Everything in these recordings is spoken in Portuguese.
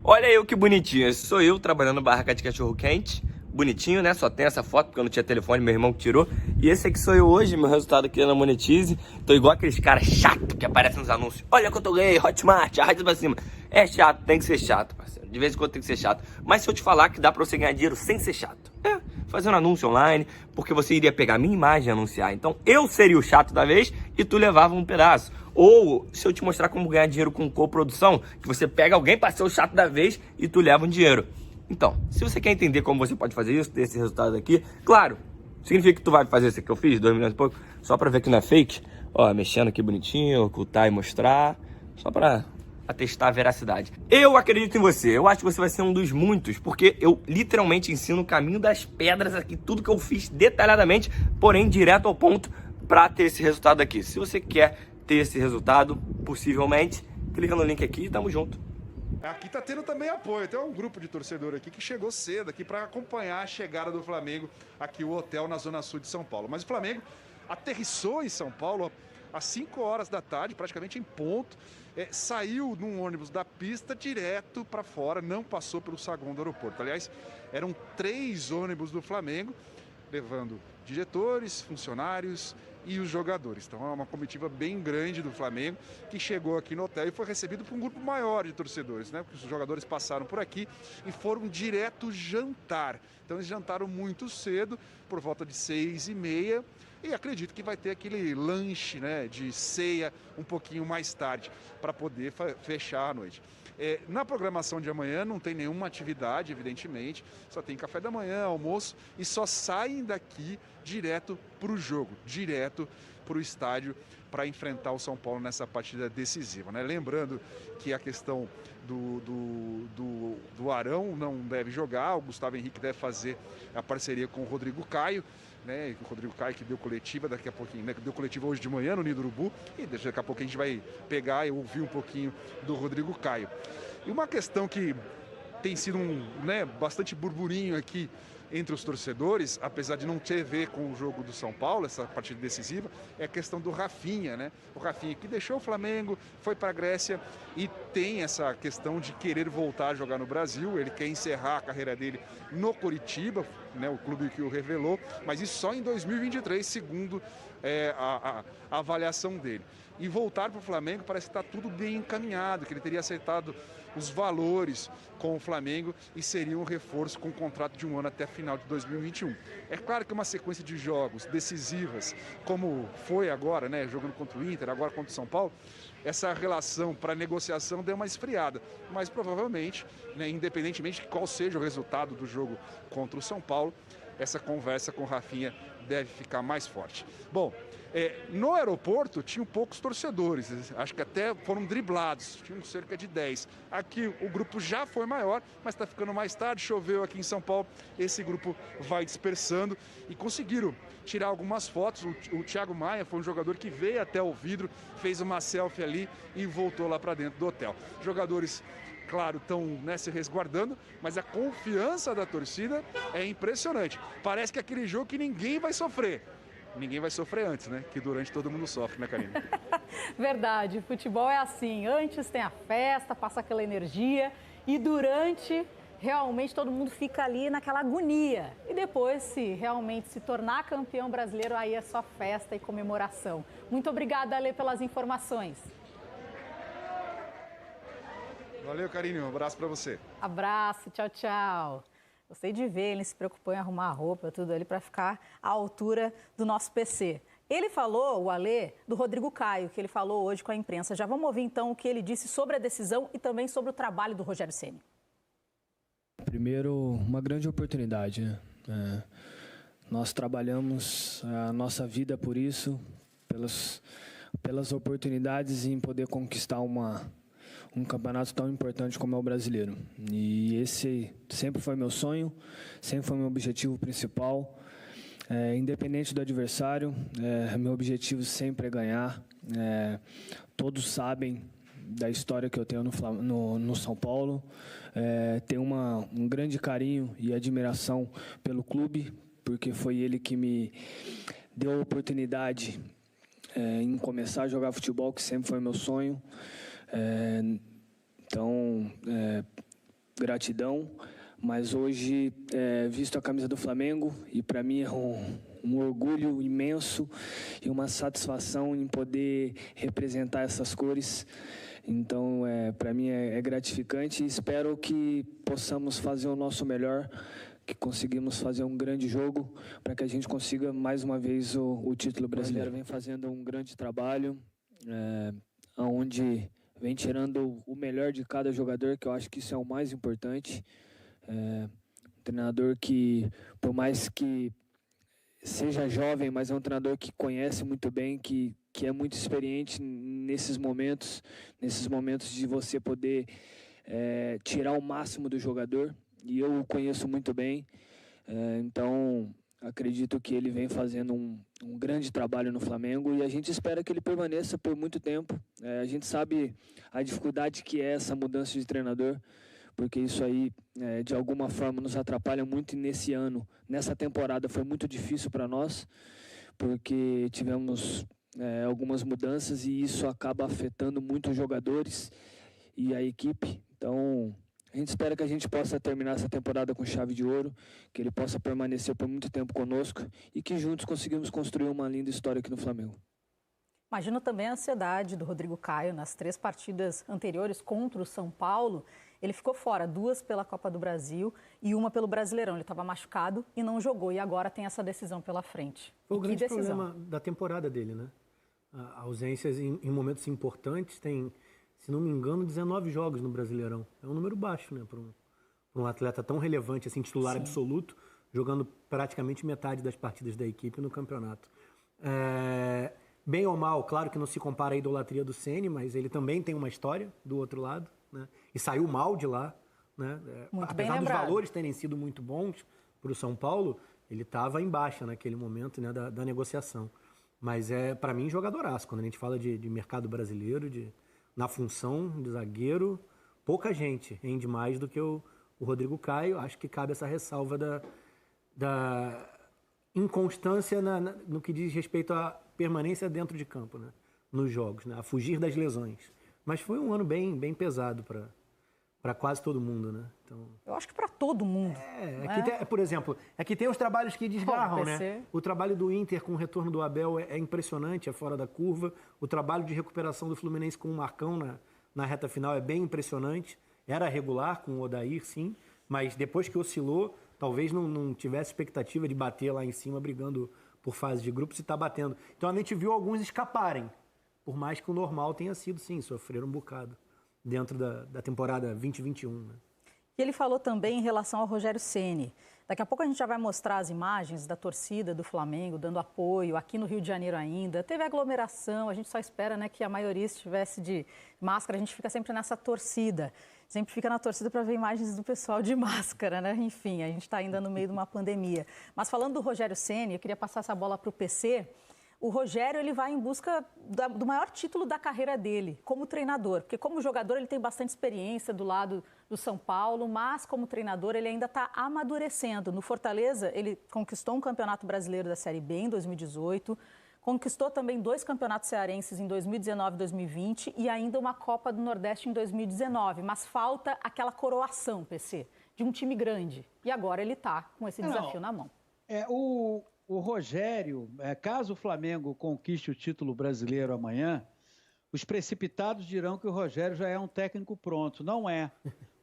Olha eu que bonitinho, esse sou eu trabalhando no barraca de cachorro-quente. Bonitinho, né? Só tem essa foto porque eu não tinha telefone, meu irmão que tirou. E esse aqui sou eu hoje, meu resultado aqui na Monetize. Tô igual aqueles caras chatos que aparecem nos anúncios. Olha quanto eu ganhei, Hotmart, arrasta pra cima. É chato, tem que ser chato, parceiro. De vez em quando tem que ser chato. Mas se eu te falar que dá pra você ganhar dinheiro sem ser chato. Fazendo anúncio online, porque você iria pegar minha imagem e anunciar. Então eu seria o chato da vez e tu levava um pedaço. Ou se eu te mostrar como ganhar dinheiro com coprodução, que você pega alguém para ser o chato da vez e tu leva um dinheiro. Então, se você quer entender como você pode fazer isso, ter esse resultado aqui, claro, significa que tu vai fazer isso que eu fiz, 2 milhões e pouco, só para ver que não é fake. Ó, mexendo aqui bonitinho, ocultar e mostrar, só para atestar a veracidade. Eu acredito em você, eu acho que você vai ser um dos muitos, porque eu literalmente ensino o caminho das pedras aqui, tudo que eu fiz detalhadamente, porém direto ao ponto para ter esse resultado aqui. Se você quer ter esse resultado, possivelmente, clica no link aqui e tamo junto. Aqui tá tendo também apoio, tem um grupo de torcedor aqui que chegou cedo aqui para acompanhar a chegada do Flamengo aqui o hotel na zona sul de São Paulo. Mas o Flamengo aterrissou em São Paulo às 5 horas da tarde, praticamente em ponto, saiu num ônibus da pista direto para fora, não passou pelo saguão do aeroporto. Aliás, eram 3 ônibus do Flamengo levando diretores, funcionários e os jogadores. Então é uma comitiva bem grande do Flamengo que chegou aqui no hotel e foi recebido por um grupo maior de torcedores, né? Porque os jogadores passaram por aqui e foram direto jantar. Então eles jantaram muito cedo, por volta de 6h30, e acredito que vai ter aquele lanche, né, de ceia um pouquinho mais tarde para poder fechar a noite. Na programação de amanhã não tem nenhuma atividade, evidentemente, só tem café da manhã, almoço e só saem daqui direto para o jogo, direto para o estádio para enfrentar o São Paulo nessa partida decisiva, né? Lembrando que a questão do Arão não deve jogar, o Gustavo Henrique deve fazer a parceria com o Rodrigo Caio, né? O Rodrigo Caio que deu coletiva daqui a pouquinho, né? Que deu coletiva hoje de manhã no Nido Urubu, e daqui a pouco a gente vai pegar e ouvir um pouquinho do Rodrigo Caio. E uma questão que tem sido bastante burburinho aqui entre os torcedores, apesar de não ter a ver com o jogo do São Paulo, essa partida decisiva, é a questão do Rafinha, né? O Rafinha que deixou o Flamengo, foi para a Grécia e tem essa questão de querer voltar a jogar no Brasil. Ele quer encerrar a carreira dele no Coritiba, né? O clube que o revelou, mas isso só em 2023, segundo a avaliação dele. E voltar para o Flamengo parece que está tudo bem encaminhado, que ele teria acertado os valores com o Flamengo e seria um reforço com um contrato de 1 ano até final de 2021. É claro que uma sequência de jogos decisivas, como foi agora, né, jogando contra o Inter, agora contra o São Paulo, essa relação para negociação deu uma esfriada, mas provavelmente, né, independentemente de qual seja o resultado do jogo contra o São Paulo, essa conversa com o Rafinha deve ficar mais forte. Bom, no aeroporto tinham poucos torcedores, acho que até foram driblados, tinham cerca de 10. Aqui o grupo já foi maior, mas está ficando mais tarde, choveu aqui em São Paulo, esse grupo vai dispersando e conseguiram tirar algumas fotos. O Thiago Maia foi um jogador que veio até o vidro, fez uma selfie ali e voltou lá para dentro do hotel. Jogadores, claro, estão se resguardando, mas a confiança da torcida é impressionante. Parece que é aquele jogo que ninguém vai sofrer. Ninguém vai sofrer antes, né? Que durante todo mundo sofre, né, Karine? Verdade, futebol é assim. Antes tem a festa, passa aquela energia e durante, realmente todo mundo fica ali naquela agonia. E depois, se realmente se tornar campeão brasileiro, aí é só festa e comemoração. Muito obrigada, Ale, pelas informações. Valeu, Karine. Um abraço para você. Abraço, tchau, tchau. Gostei de ver, ele se preocupou em arrumar a roupa, tudo ali para ficar à altura do nosso PC. Ele falou, o Alê, do Rodrigo Caio, que ele falou hoje com a imprensa. Já vamos ouvir então o que ele disse sobre a decisão e também sobre o trabalho do Rogério Ceni. Primeiro, uma grande oportunidade, né? Nós trabalhamos a nossa vida por isso, pelas oportunidades em poder conquistar um campeonato tão importante como é o brasileiro. E esse sempre foi meu sonho, sempre foi meu objetivo principal. Independente do adversário, meu objetivo sempre é ganhar. Todos sabem da história que eu tenho no São Paulo. Tenho um grande carinho e admiração pelo clube, porque foi ele que me deu a oportunidade em começar a jogar futebol, que sempre foi meu sonho. Então, gratidão, mas hoje visto a camisa do Flamengo e para mim é um orgulho imenso e uma satisfação em poder representar essas cores. Então, para mim é gratificante e espero que possamos fazer o nosso melhor, que conseguimos fazer um grande jogo para que a gente consiga mais uma vez o título brasileiro. Vem fazendo um grande trabalho, onde vem tirando o melhor de cada jogador, que eu acho que isso é o mais importante. Um treinador que, por mais que seja jovem, mas é um treinador que conhece muito bem, que é muito experiente nesses momentos de você poder tirar o máximo do jogador, e eu o conheço muito bem, então acredito que ele vem fazendo um grande trabalho no Flamengo e a gente espera que ele permaneça por muito tempo. A gente sabe a dificuldade que é essa mudança de treinador, porque isso aí, de alguma forma, nos atrapalha muito. E nessa temporada, foi muito difícil para nós, porque tivemos algumas mudanças e isso acaba afetando muito os jogadores e a equipe. Então, a gente espera que a gente possa terminar essa temporada com chave de ouro, que ele possa permanecer por muito tempo conosco e que juntos conseguimos construir uma linda história aqui no Flamengo. Imagino também a ansiedade do Rodrigo Caio nas 3 partidas anteriores contra o São Paulo. Ele ficou fora, 2 pela Copa do Brasil e 1 pelo Brasileirão. Ele estava machucado e não jogou, e agora tem essa decisão pela frente. Foi o grande problema da temporada dele, né? Ausências em momentos importantes. Tem, se não me engano, 19 jogos no Brasileirão. É um número baixo, né? Para um atleta tão relevante, assim, titular Sim. absoluto, jogando praticamente metade das partidas da equipe no campeonato. Bem ou mal, claro que não se compara à idolatria do Ceni, mas ele também tem uma história do outro lado, né? E saiu mal de lá, né? Apesar dos valores terem sido muito bons para o São Paulo, ele estava em baixa naquele momento, né, da negociação. Mas para mim, jogadoraço. Quando a gente fala de mercado brasileiro, na função de zagueiro, pouca gente rende mais do que o Rodrigo Caio. Acho que cabe essa ressalva da inconstância no que diz respeito à permanência dentro de campo, né? Nos jogos, né? A fugir das lesões. Mas foi um ano bem pesado para quase todo mundo, né? Então, eu acho que para todo mundo. Por exemplo, aqui tem os trabalhos que desgarram, né? O trabalho do Inter com o retorno do Abel é impressionante, é fora da curva. O trabalho de recuperação do Fluminense com o Marcão na reta final é bem impressionante. Era regular com o Odair, sim, mas depois que oscilou, talvez não tivesse expectativa de bater lá em cima, brigando por fase de grupos, e está batendo. Então a gente viu alguns escaparem, por mais que o normal tenha sido, sim, sofrer um bocado dentro da temporada 2021. Né? E ele falou também em relação ao Rogério Ceni. Daqui a pouco a gente já vai mostrar as imagens da torcida do Flamengo dando apoio, aqui no Rio de Janeiro ainda. Teve aglomeração, a gente só espera, né, que a maioria estivesse de máscara. A gente fica sempre nessa torcida, sempre fica na torcida para ver imagens do pessoal de máscara, né? Enfim, a gente está ainda no meio de uma pandemia. Mas falando do Rogério Ceni, eu queria passar essa bola para o PC. O Rogério, ele vai em busca do maior título da carreira dele, como treinador. Porque como jogador ele tem bastante experiência do lado do São Paulo, mas como treinador ele ainda está amadurecendo. No Fortaleza, ele conquistou um campeonato brasileiro da Série B em 2018, conquistou também 2 campeonatos cearenses em 2019 e 2020 e ainda uma Copa do Nordeste em 2019. Mas falta aquela coroação, PC, de um time grande. E agora ele está com esse desafio na mão. O Rogério, caso o Flamengo conquiste o título brasileiro amanhã, os precipitados dirão que o Rogério já é um técnico pronto. Não é.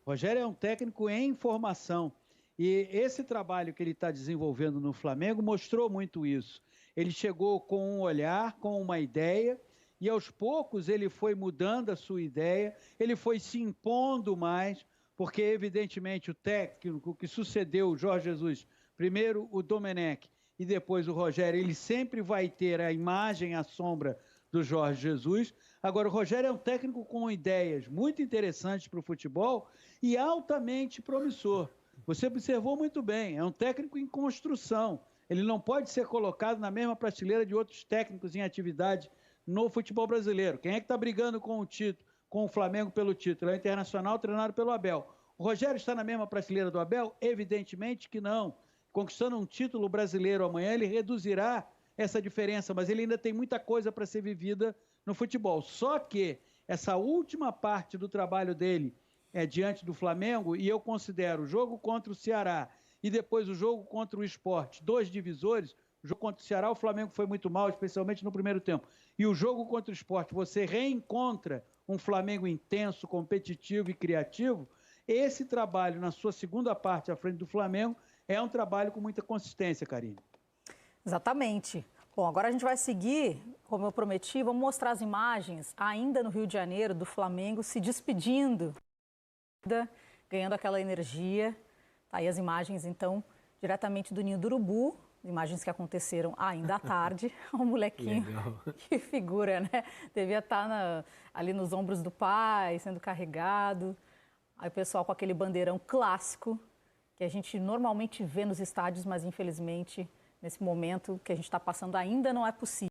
O Rogério é um técnico em formação. E esse trabalho que ele está desenvolvendo no Flamengo mostrou muito isso. Ele chegou com um olhar, com uma ideia, e aos poucos ele foi mudando a sua ideia, ele foi se impondo mais, porque evidentemente o técnico que sucedeu o Jorge Jesus, primeiro o Domenech, e depois o Rogério, ele sempre vai ter a imagem, a sombra do Jorge Jesus. Agora, o Rogério é um técnico com ideias muito interessantes para o futebol e altamente promissor. Você observou muito bem, é um técnico em construção. Ele não pode ser colocado na mesma prateleira de outros técnicos em atividade no futebol brasileiro. Quem é que está brigando com o título, com o Flamengo pelo título? É o Internacional, treinado pelo Abel. O Rogério está na mesma prateleira do Abel? Evidentemente que não. Conquistando um título brasileiro amanhã, ele reduzirá essa diferença, mas ele ainda tem muita coisa para ser vivida no futebol. Só que essa última parte do trabalho dele, diante do Flamengo, e eu considero o jogo contra o Ceará e depois o jogo contra o Sport, 2 divisores. O jogo contra o Ceará, o Flamengo foi muito mal, especialmente no primeiro tempo. E o jogo contra o Sport, você reencontra um Flamengo intenso, competitivo e criativo. Esse trabalho, na sua segunda parte, à frente do Flamengo, é um trabalho com muita consistência, Karine. Exatamente. Bom, agora a gente vai seguir, como eu prometi, vamos mostrar as imagens ainda no Rio de Janeiro do Flamengo se despedindo, ganhando aquela energia. Tá aí as imagens, então, diretamente do Ninho do Urubu, imagens que aconteceram ainda à tarde. O molequinho, que figura, né? Devia estar ali nos ombros do pai, sendo carregado. Aí o pessoal com aquele bandeirão clássico, que a gente normalmente vê nos estádios, mas infelizmente, nesse momento que a gente está passando, ainda não é possível.